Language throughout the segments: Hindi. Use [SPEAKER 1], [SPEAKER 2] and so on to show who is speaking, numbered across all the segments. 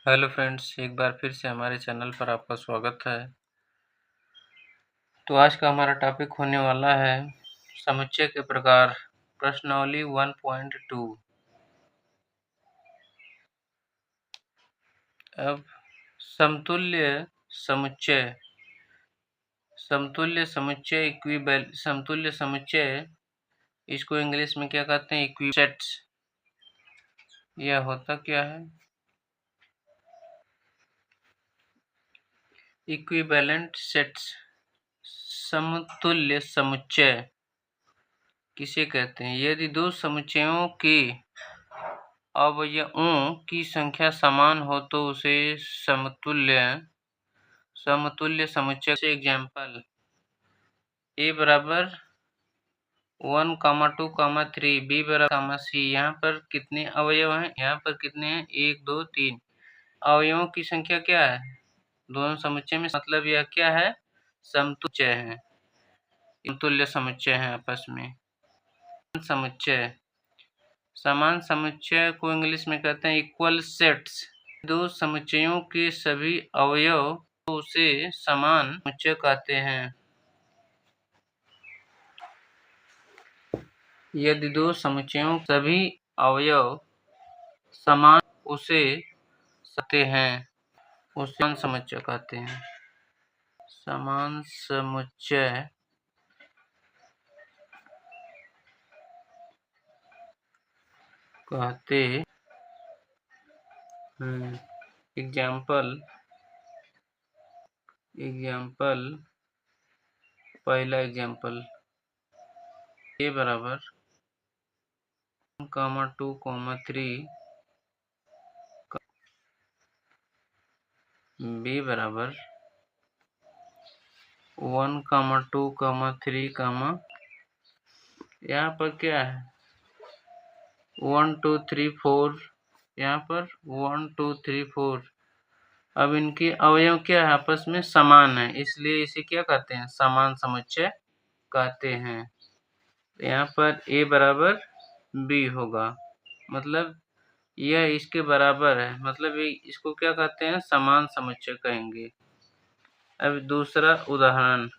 [SPEAKER 1] हेलो फ्रेंड्स, एक बार फिर से हमारे चैनल पर आपका स्वागत है। तो आज का हमारा टॉपिक होने वाला है समुच्चय के प्रकार, प्रश्नावली 1.2। अब समतुल्य समुच्चय समतुल्य समुच्चय इसको इंग्लिश में क्या कहते हैं? इक्विसेट्स। यह होता क्या है? Equivalent sets. समतुल्य समुच्चय किसे कहते हैं? यदि दो समुच्चयों के अवयवों की संख्या समान हो तो उसे समतुल्य समुच्चय से एग्जाम्पल ए बराबर 1, 2, 3, बी बराबर सी। यहाँ पर कितने अवयव हैं? यहाँ पर कितने हैं? 1, 2, 3। अवयवों की संख्या क्या है दोनों समुच्चय में? मतलब यह क्या है? समतुल्य है, समतुल्य समुच्चय है आपस में। समुच्चय, समान समुच्चय को इंग्लिश में कहते हैं इक्वल सेट्स। दो समुच्चयों के सभी अवयव तो उसे समान समुच्चय कहते हैं। यदि दो समुच्चयों के सभी अवयव समान उसे सकते हैं, उसे समान समुच्चय कहते हैं। समान समुच्चय कहते हैं। एग्जाम्पल पहला एग्जाम्पल ए बराबर 1, 2, 3, बी बराबर 1, 2, 3, यहाँ पर क्या है? 1, 2, 3, 4। यहाँ पर 1, 2, 3, 4। अब इनके अवयव क्या है? आपस में समान है, इसलिए इसे क्या कहते हैं? समान समुच्चय कहते हैं। यहाँ पर ए बराबर बी होगा, मतलब यह इसके बराबर है, मतलब इसको क्या कहते हैं? समान समुच्चय कहेंगे। अब दूसरा उदाहरण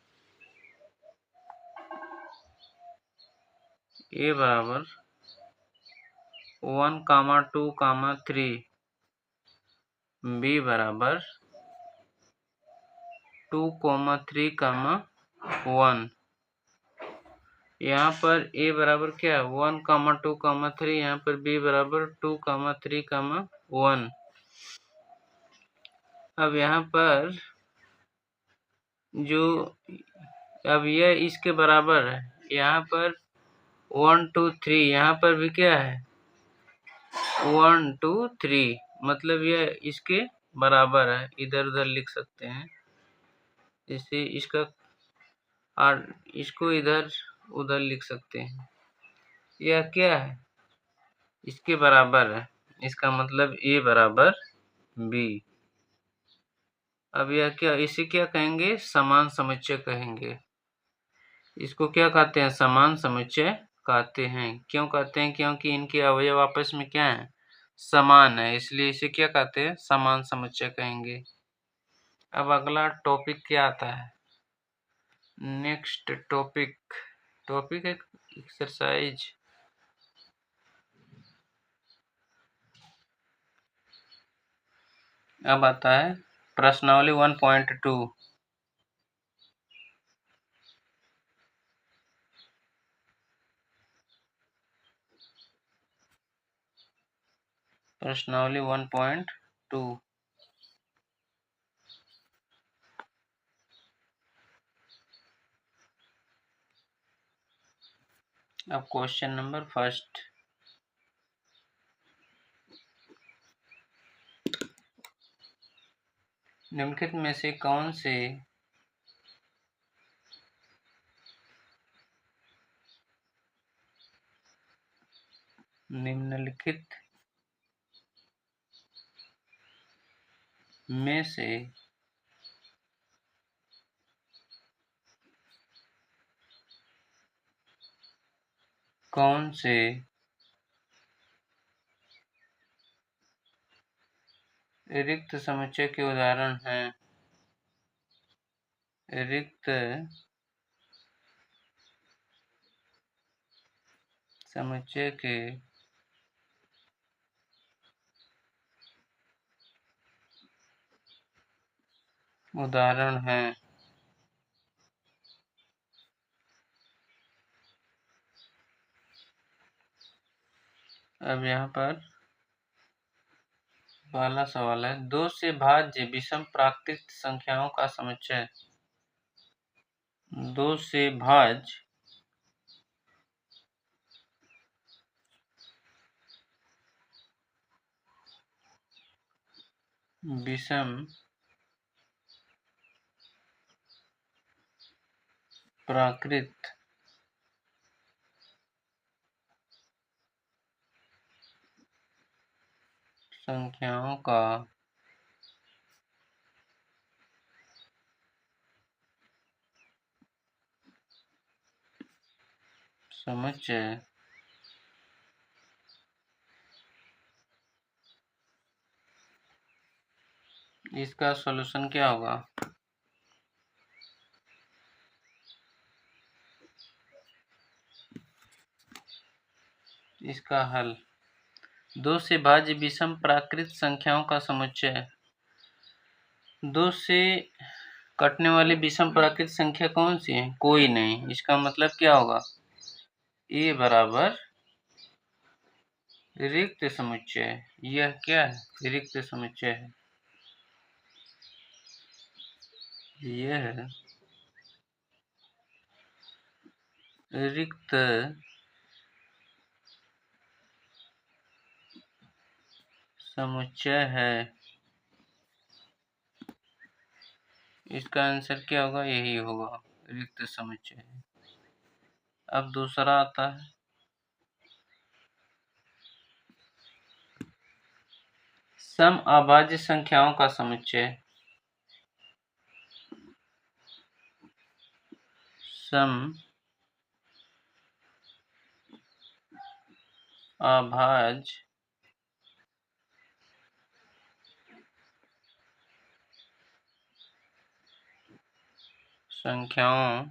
[SPEAKER 1] ए बराबर 1, 2, 3, बी बराबर 2, 3, 1। यहाँ पर ए बराबर क्या है? 1, 2, 3। यहाँ पर बी बराबर 2, 3, 1। अब यहाँ पर जो अब यह इसके बराबर है। यहाँ पर 1, 2, 3। यहाँ पर भी क्या है? 1, 2, 3, मतलब यह इसके बराबर है। इधर उधर लिख सकते हैं, जैसे इसको इधर उधर लिख सकते हैं। यह क्या है? इसके बराबर है, इसका मतलब ए बराबर बी। अब यह क्या, इसे क्या कहेंगे? समान समुच्चय कहेंगे। इसको क्या कहते हैं? समान समुच्चय कहते हैं। क्यों कहते हैं? क्योंकि इनके अवयव आपस में क्या है? समान है, इसलिए इसे क्या कहते हैं? समान समुच्चय कहेंगे। अब अगला टॉपिक क्या आता है? नेक्स्ट टॉपिक है एक्सरसाइज। अब आता है प्रश्नावली 1.2। प्रश्नावली 1.2। अब क्वेश्चन नंबर फर्स्ट, निम्नलिखित में से कौन से निम्नलिखित में से कौन से रिक्त समुच्चय के उदाहरण हैं। रिक्त समुच्चय के उदाहरण हैं। अब यहाँ पर पहला सवाल है, 2 से भाज्य विषम प्राकृत संख्याओं का समुच्चय। 2 से भाज्य विषम प्राकृत संख्याओं का समुच्चय इसका सॉल्यूशन क्या होगा? इसका हल 2 से भाज्य विषम प्राकृत संख्याओं का समुच्चय। 2 से कटने वाली विषम प्राकृत संख्या कौन सी है? कोई नहीं। इसका मतलब क्या होगा? ए बराबर रिक्त समुच्चय। यह क्या है? रिक्त समुच्चय है। यह रिक्त समुच्चय है। इसका आंसर क्या होगा? यही होगा, रिक्त समुच्चय है। अब दूसरा आता है, सम अभाज्य संख्याओं का समुच्चय। सम अभाज्य संख्याओं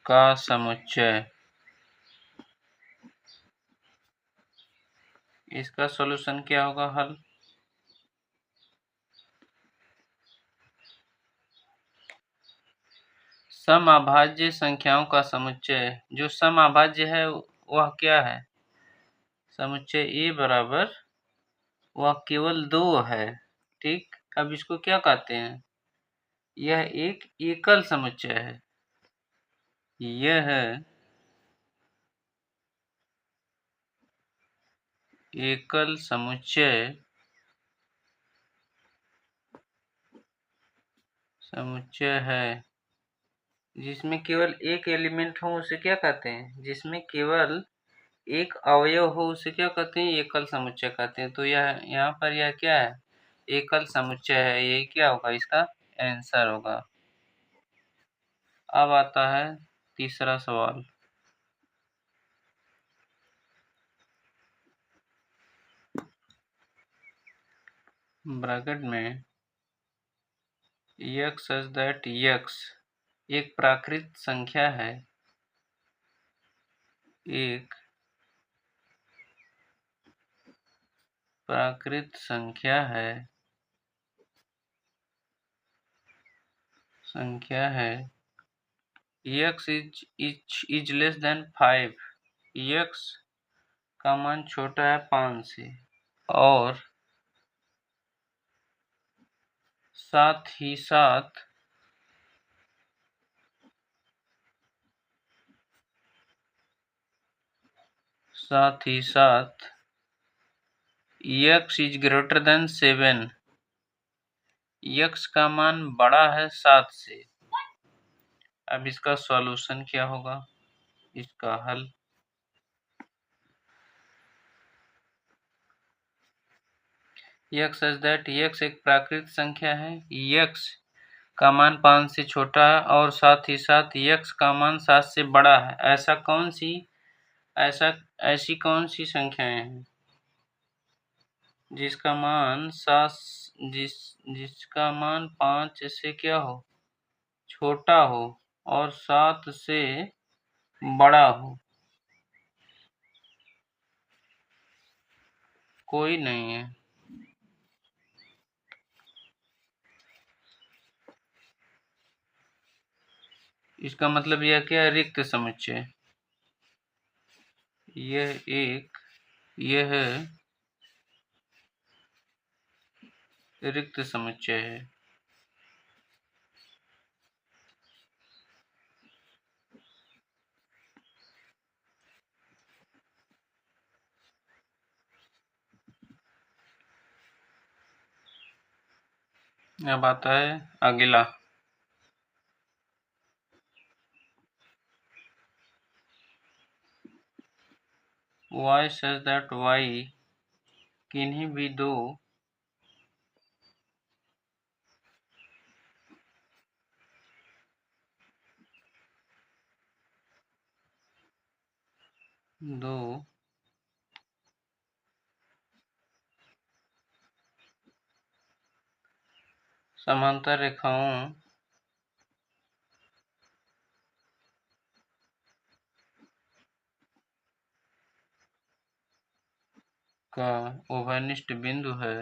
[SPEAKER 1] का समुच्चय। इसका सॉल्यूशन क्या होगा? हल सम अभाज्य संख्याओं का समुच्चय। जो सम अभाज्य है वह क्या है? समुच्चय ए बराबर वह केवल 2 है। ठीक, अब इसको क्या कहते हैं? यह एक एकल समुच्चय है। यह एकल समुच्चय है। जिसमें केवल एक एलिमेंट हो उसे क्या कहते हैं? जिसमें केवल एक अवयव हो उसे क्या कहते हैं? एकल समुच्चय कहते हैं। तो यह यहाँ पर यह क्या है? एकल समुच्चय है। ये क्या होगा? इसका आंसर होगा। अब आता है तीसरा सवाल। ब्रैकेट में x such that x एक प्राकृत संख्या है। एक प्राकृत संख्या है। x is less than 5। x का मान छोटा है 5 से, और साथ ही साथ x is greater than 7। x का मान बड़ा है 7 से। अब इसका सॉल्यूशन क्या होगा? इसका हल x such that x एक प्राकृत संख्या है। x का मान 5 से छोटा है और साथ ही साथ x का मान 7 से बड़ा है। ऐसी कौन सी संख्याएं हैं? जिसका मान जिसका मान 5 से क्या हो, छोटा हो और 7 से बड़ा हो। कोई नहीं है। इसका मतलब यह क्या है, रिक्त समुच्चय। यह रिक्त समुच्चय है। अब आता है अगला। y such that y किन्हीं भी दो समांतर रेखाओं का उभयनिष्ठ बिंदु है।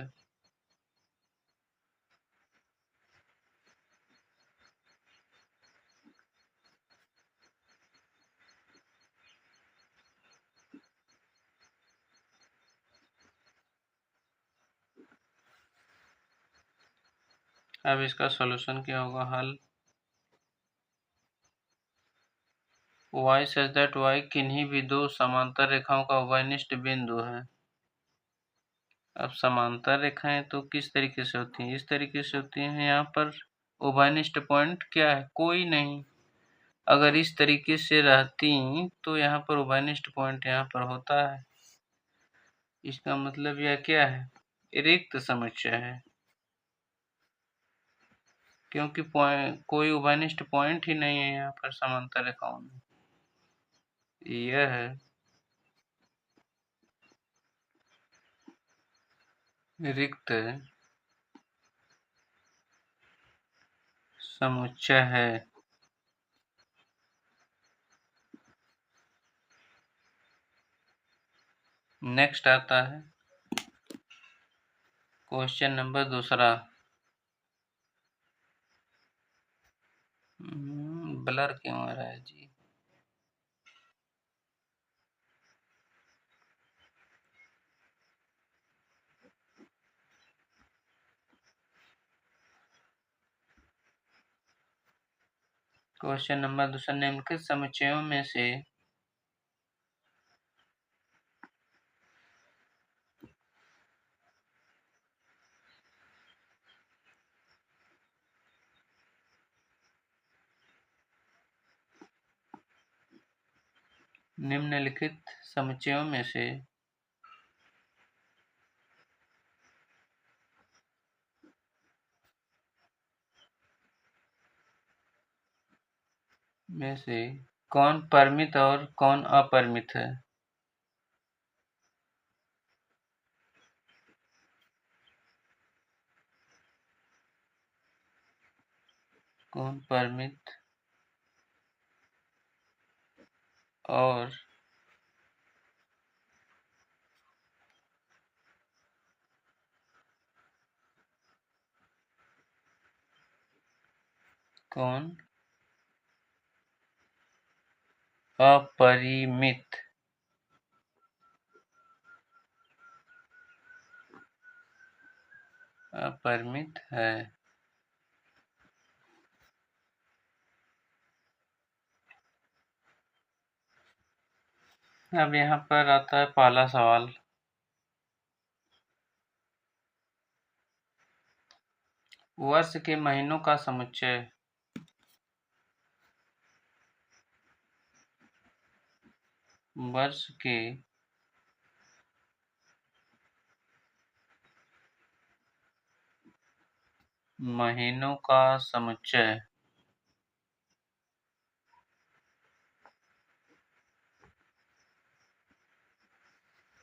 [SPEAKER 1] अब इसका सॉल्यूशन क्या होगा, हल। y such that y किन्हीं भी दो समांतर रेखाओं का उभयनिष्ठ बिंदु है। अब समांतर रेखाएं तो किस तरीके से होती हैं, इस तरीके से होती हैं। यहाँ पर उभयनिष्ठ पॉइंट क्या है, कोई नहीं। अगर इस तरीके से रहती तो यहाँ पर उभयनिष्ठ पॉइंट यहाँ पर होता है। इसका मतलब यह क्या है, रिक्त समुच्चय है, क्योंकि कोई उभयनिष्ठ पॉइंट ही नहीं है यहाँ पर समांतर रेखाओं में। यह रिक्त समुच्चय है। नेक्स्ट आता है क्वेश्चन नंबर दूसरा। ब्लर क्यों आ रहा है जी। क्वेश्चन नंबर दूसरा, निम्नलिखित समुच्चयों में से निम्नलिखित समुच्चयों में से कौन परिमित और कौन अपरिमित है। कौन परिमित और कौन अपरिमित अपरिमित है। अब यहाँ पर आता है पहला सवाल। वर्ष के महीनों का समुच्चय। वर्ष के महीनों का समुच्चय।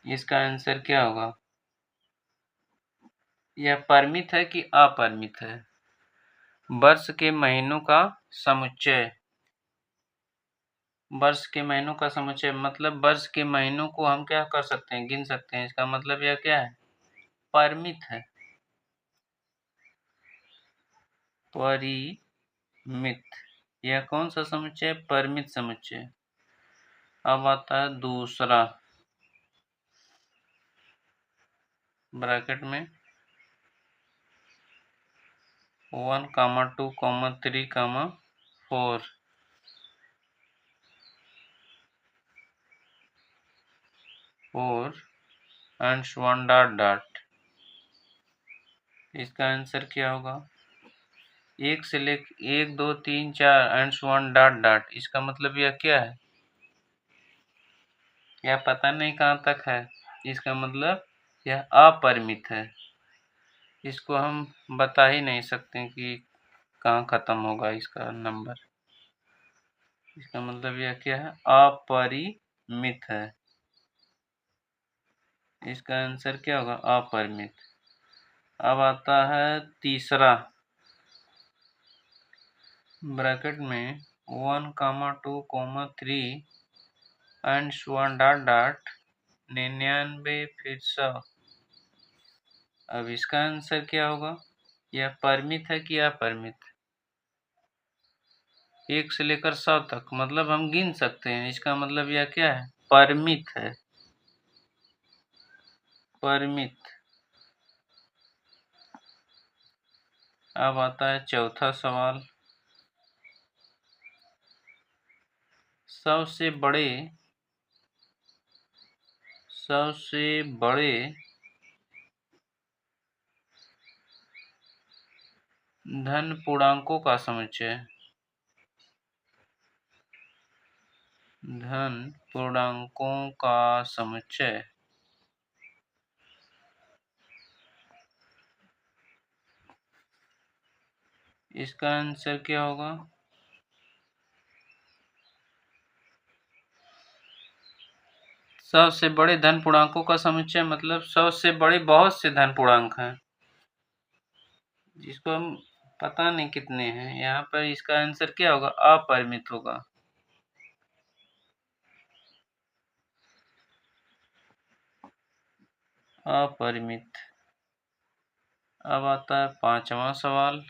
[SPEAKER 1] इसका आंसर क्या होगा, यह परिमित है कि अपरिमित है? वर्ष के महीनों का समुच्चय। वर्ष के महीनों का समुच्चय मतलब वर्ष के महीनों को हम क्या कर सकते हैं, गिन सकते हैं। इसका मतलब यह क्या है, परिमित है। परिमित, यह कौन सा समुच्चय, परिमित समुच्चय। अब आता है दूसरा, ब्रैकेट में 1, 2, 3, 4 एंड 1 डॉट डॉट। इसका आंसर क्या होगा, 1 से लेकर 1, 2, 3, 4 एंड 1 डॉट डॉट। इसका मतलब यह क्या है, यह पता नहीं कहाँ तक है। इसका मतलब यह अपरिमित है। इसको हम बता ही नहीं सकते कि कहाँ खत्म होगा इसका नंबर। इसका मतलब यह क्या है, अपरिमित है। इसका आंसर क्या होगा, अपरिमित। अब आता है तीसरा, ब्रैकेट में 1, 2, 3 एंड 1 डॉट डॉट 99 फिर 100। अब इसका आंसर क्या होगा, यह परिमित है कि अपरिमित। 1 से लेकर 100 तक मतलब हम गिन सकते हैं। इसका मतलब यह क्या है, परिमित है। परिमित। अब आता है चौथा सवाल, सबसे बड़े धन पूर्णांकों का समुच्चय। धन पूर्णांकों का समुच्चय। इसका आंसर क्या होगा, सबसे बड़े धन पूर्णांकों का समुच्चय मतलब सबसे बड़े बहुत से धन पूर्णांक हैं, जिसको हम पता नहीं कितने हैं। यहाँ पर इसका आंसर क्या होगा, अपरिमित होगा। अपरिमित। अब आता है पांचवा सवाल,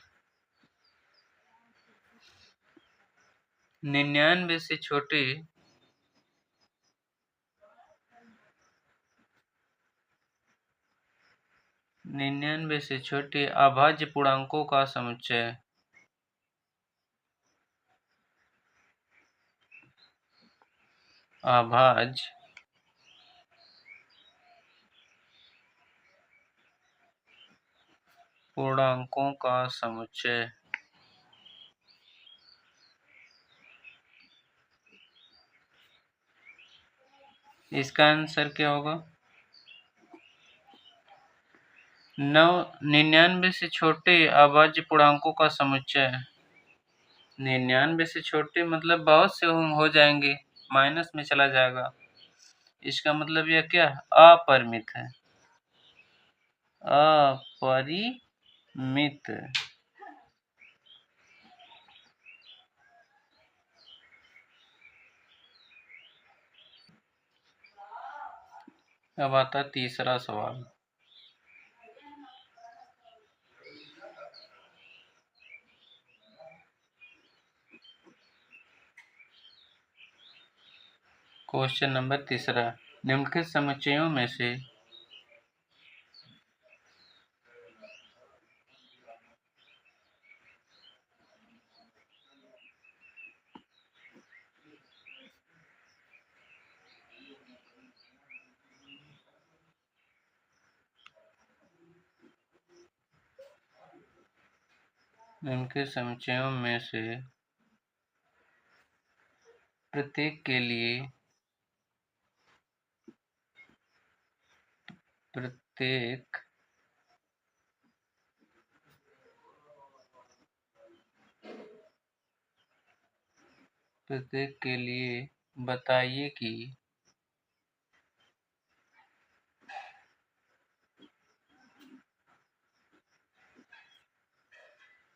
[SPEAKER 1] 99 से छोटे अभाज्य पूर्णांकों का समुच्चय। अभाज्य पूर्णांकों का समुच्चय। इसका आंसर क्या होगा, 99 से छोटे अभाज्य पूर्णांकों का समुच्चय। 99 से छोटे मतलब बहुत से हो जाएंगे, माइनस में चला जाएगा। इसका मतलब यह क्या है, अपरिमित है। अपरिमित। अब आता है तीसरा सवाल, क्वेश्चन नंबर तीसरा, निम्नलिखित समुच्चयों में से प्रत्येक के लिए बताइए कि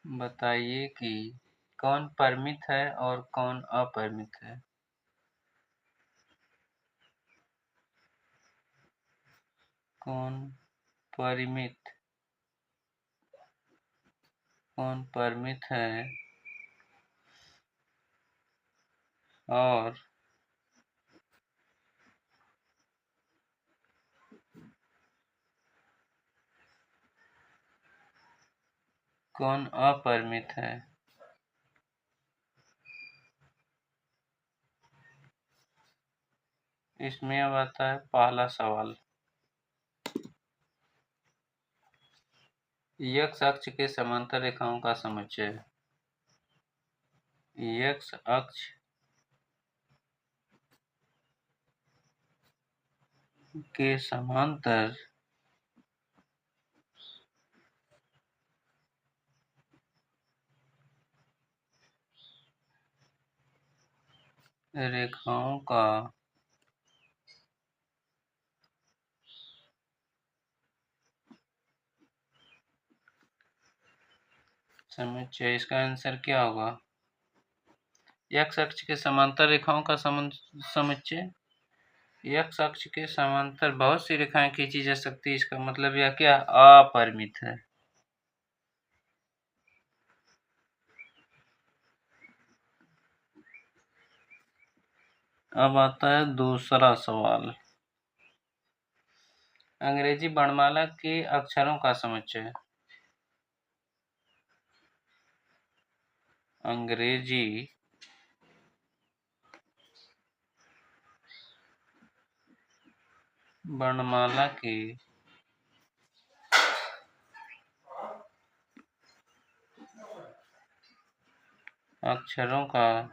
[SPEAKER 1] बताइए कि कौन परिमित है और कौन अपरिमित है। कौन परिमित है और कौन अपरिमित है। इसमें अब आता है पहला सवाल। x अक्ष के समांतर रेखाओं का समुच्चय। x अक्ष के समांतर रेखाओं का समुच्चय। इसका आंसर क्या होगा। x अक्ष के समांतर रेखाओं का समुच्चय। x अक्ष के समांतर बहुत सी रेखाएं खींची जा सकती है। इसका मतलब यह क्या अपरिमित है। अब आता है दूसरा सवाल। अंग्रेजी वर्णमाला के अक्षरों का समुच्चय। अंग्रेजी वर्णमाला के अक्षरों का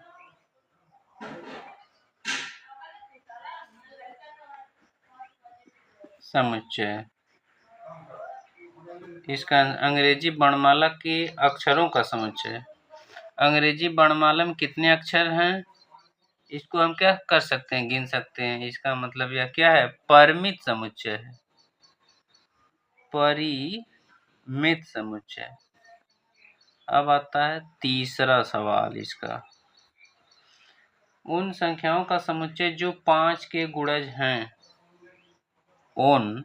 [SPEAKER 1] समुच्चय। इसका अंग्रेजी वर्णमाला के अक्षरों का समुच्चय। अंग्रेजी वर्णमाला में कितने अक्षर हैं, इसको हम क्या कर सकते हैं, गिन सकते हैं। इसका मतलब यह क्या है, परिमित समुच्चय है। परिमित समुच्चय। अब आता है तीसरा सवाल इसका। उन संख्याओं का समुच्चय जो 5 के गुणज हैं। उन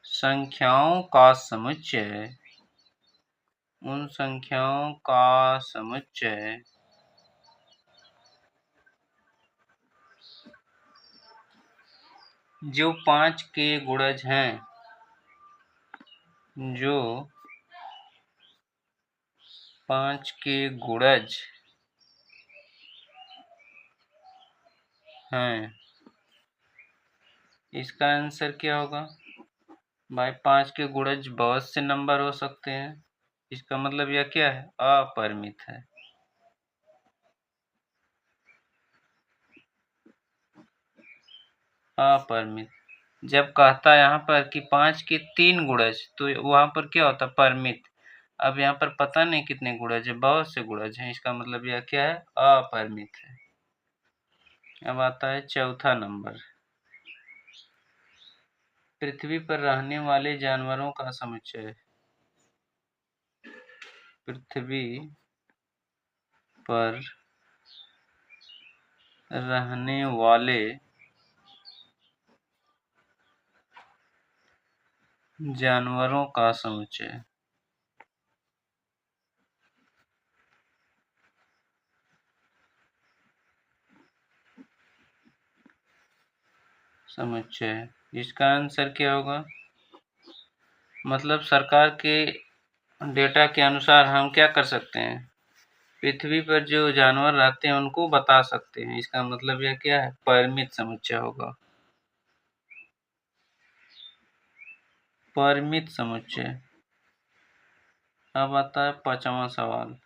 [SPEAKER 1] संख्याओं का समुच्चय जो 5 के गुणज हैं। जो 5 के गुणज हैं। इसका आंसर क्या होगा भाई। 5 के गुणज बहुत से नंबर हो सकते हैं। इसका मतलब यह क्या है, अपरिमित है। अपरिमित। जब कहता है यहाँ पर कि 5 के 3 गुणज, तो वहां पर क्या होता है, परिमित। अब यहाँ पर पता नहीं कितने गुणज है, बहुत से गुणज हैं। इसका मतलब यह क्या है, अपरिमित है। अब आता है चौथा नंबर। पृथ्वी पर रहने वाले जानवरों का समुच्चय। पृथ्वी पर रहने वाले जानवरों का समुच्चय। इसका आंसर क्या होगा। मतलब सरकार के डेटा के अनुसार हम क्या कर सकते हैं, पृथ्वी पर जो जानवर रहते हैं उनको बता सकते हैं। इसका मतलब यह क्या है, परिमित समुच्चय होगा। परिमित समुच्चय। अब आता है पांचवा सवाल।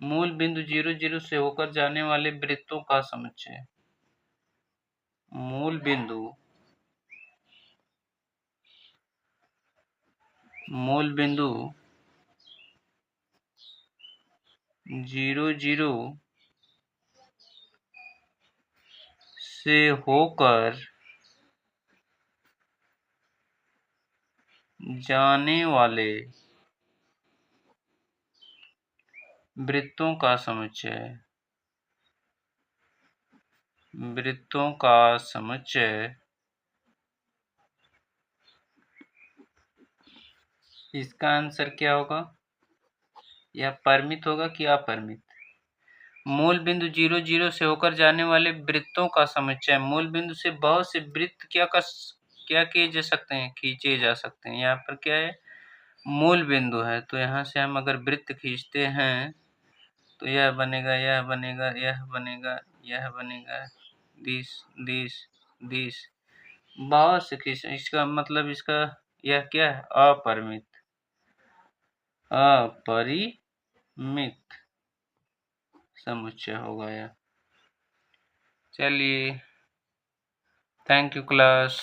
[SPEAKER 1] मूल बिंदु 0 से होकर जाने वाले वृत्तों का समुच्चय। मूल बिंदु 0 से होकर जाने वाले वृत्तों का समुच्चय। वृत्तों का समुच्चय इसका आंसर क्या होगा? यह परिमित होगा कि अपरिमित? मूल बिंदु 0 0 से होकर जाने वाले वृत्तों का समुच्चय। मूल बिंदु से बहुत से वृत्त क्या किए जा सकते हैं? खींचे जा सकते हैं। यहाँ पर क्या है? मूल बिंदु है, तो यहाँ से हम अगर वृत्त खींचते हैं तो यह बनेगा, यह बनेगा, यह बनेगा, यह बनेगा, दिस दिस दिस। बहुत से खींच, इसका मतलब इसका यह क्या है? अपरिमित। अपरिमित समुच्चय होगा यह। चलिए, थैंक यू क्लास।